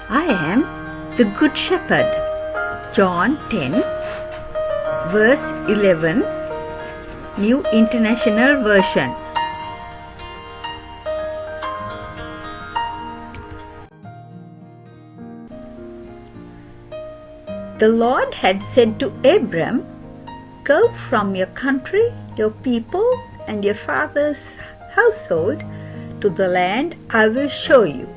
I am the Good Shepherd. John 10, verse 11, New International Version. The Lord had said to Abram, "Go from your country, your people, and your father's household to the land I will show you.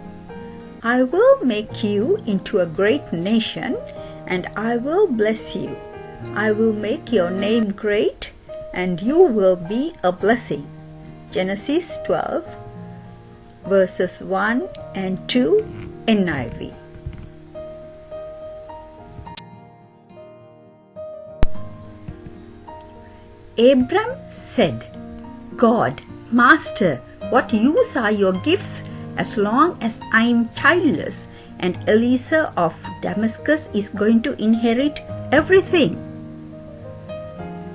I will make you into a great nation, and I will bless you. I will make your name great, and you will be a blessing." Genesis 12, verses 1 and 2, NIV. Abram said, "God, Master, what use are your gifts as long as I am childless and Eliezer of Damascus is going to inherit everything?"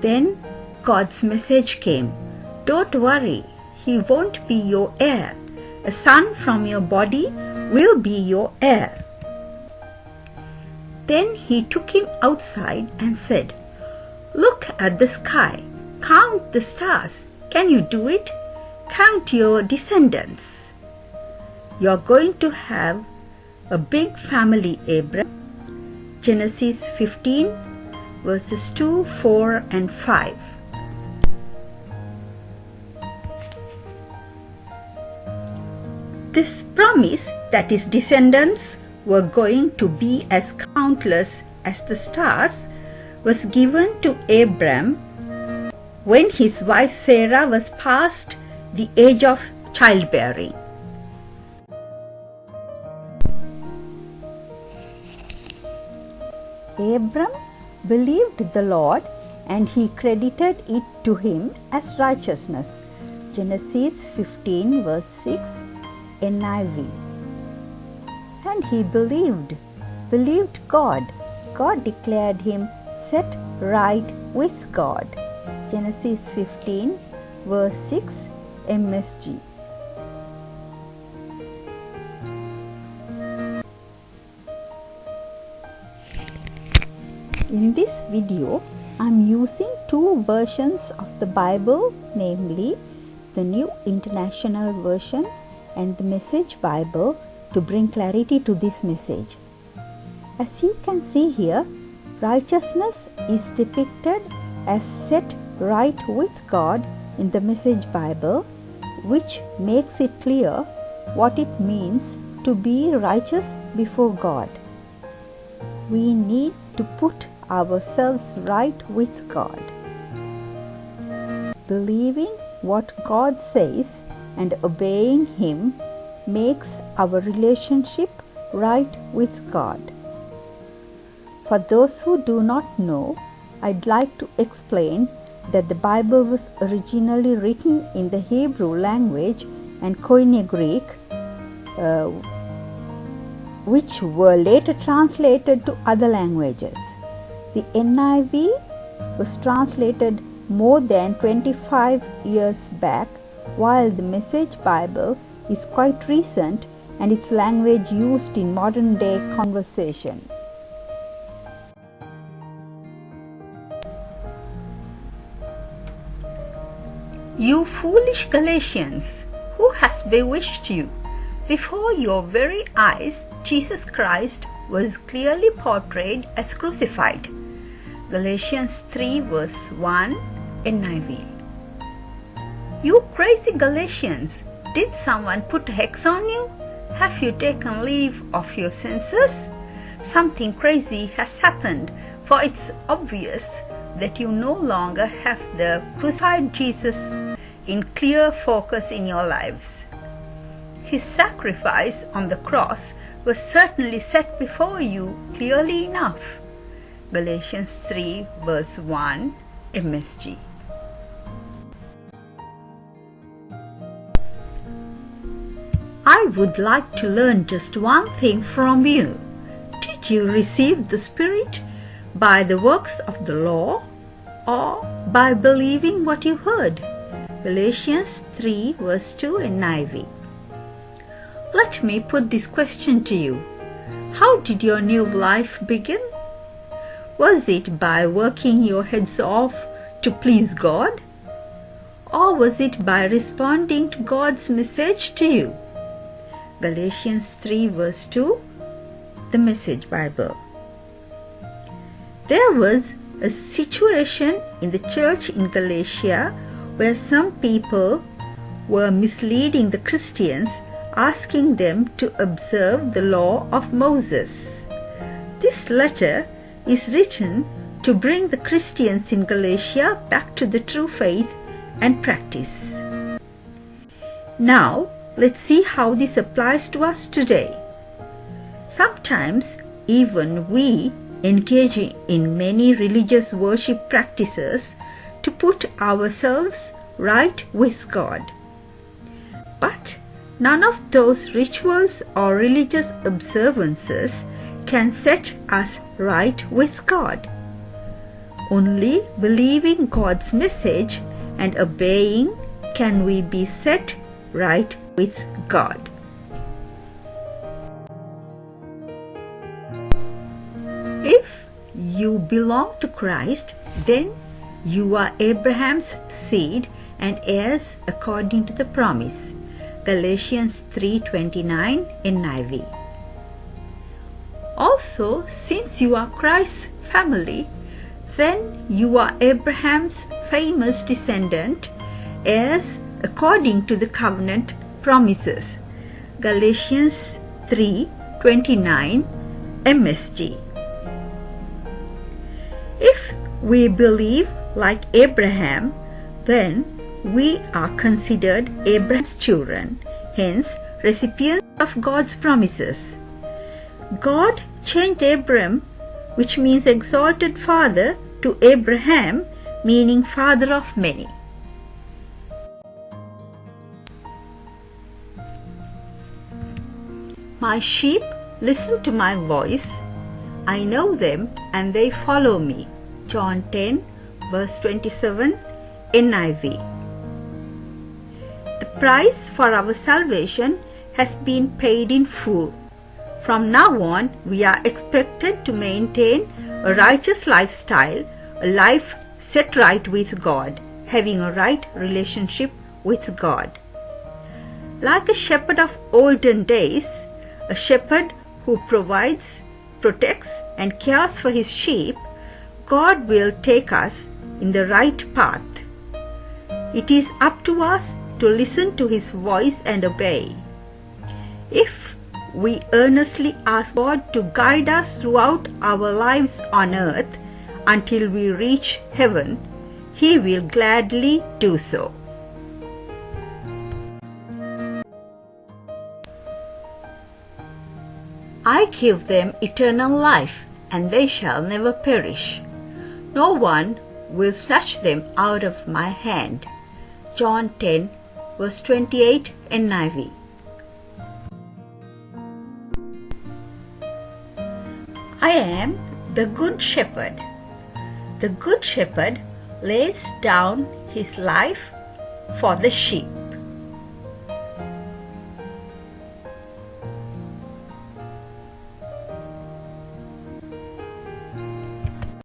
Then God's message came, "Don't worry, he won't be your heir. A son from your body will be your heir." Then he took him outside and said, "Look at the sky. Count the stars. Can you do it? Count your descendants. You're going to have a big family, Abram." Genesis 15, verses 2, 4, and 5. This promise that his descendants were going to be as countless as the stars was given to Abram when his wife Sarah was past the age of childbearing. Abram believed the Lord, and he credited it to him as righteousness. Genesis 15, verse 6, NIV. And he believed God. God declared him set right with God. Genesis 15, verse 6, MSG. In this video, I am using two versions of the Bible, namely the New International Version and the Message Bible, to bring clarity to this message. As you can see here, righteousness is depicted as set right with God in the Message Bible, which makes it clear what it means to be righteous before God. We need to put ourselves right with God. Believing what God says and obeying Him makes our relationship right with God. For those who do not know, I'd like to explain that the Bible was originally written in the Hebrew language and Koine Greek, which were later translated to other languages. The NIV was translated more than 25 years back, while the Message Bible is quite recent and its language used in modern day conversation. "You foolish Galatians, who has bewitched you? Before your very eyes, Jesus Christ was clearly portrayed as crucified." Galatians 3, verse 1, NIV. "You crazy Galatians, did someone put a hex on you? Have you taken leave of your senses? Something crazy has happened, for it's obvious that you no longer have the crucified Jesus in clear focus in your lives. His sacrifice on the cross was certainly set before you clearly enough." Galatians 3, verse 1, MSG. I would like to learn just one thing from you. Did you receive the Spirit by the works of the law or by believing what you heard? Galatians 3, verse 2, NIV. Let me put this question to you. How did your new life begin? Was it by working your heads off to please God? Or was it by responding to God's message to you? Galatians 3 verse 2, the Message Bible. There was a situation in the church in Galatia where some people were misleading the Christians, asking them to observe the law of Moses. This letter is written to bring the Christians in Galatia back to the true faith and practice. Now, let's see how this applies to us today. Sometimes, even we engage in many religious worship practices to put ourselves right with God. But none of those rituals or religious observances can set us right with God. Only believing God's message and obeying can we be set right with God. If you belong to Christ, then you are Abraham's seed and heirs according to the promise. Galatians 3:29 NIV. Also, since you are Christ's family, then you are Abraham's famous descendant, heirs according to the covenant promises. Galatians 3:29 MSG. If we believe like Abraham, then we are considered Abraham's children, hence recipients of God's promises. God changed Abram, which means exalted father, to Abraham, meaning father of many. My sheep listen to my voice. I know them and they follow me. John 10 verse 27 NIV. The price for our salvation has been paid in full. From now on, we are expected to maintain a righteous lifestyle, a life set right with God, having a right relationship with God. Like a shepherd of olden days, a shepherd who provides, protects, and cares for his sheep, God will take us in the right path. It is up to us to listen to his voice and obey. If we earnestly ask God to guide us throughout our lives on earth until we reach heaven, he will gladly do so. I give them eternal life, and they shall never perish. No one will snatch them out of my hand. John 10 verse 28 NIV. I am the good shepherd. The good shepherd lays down his life for the sheep.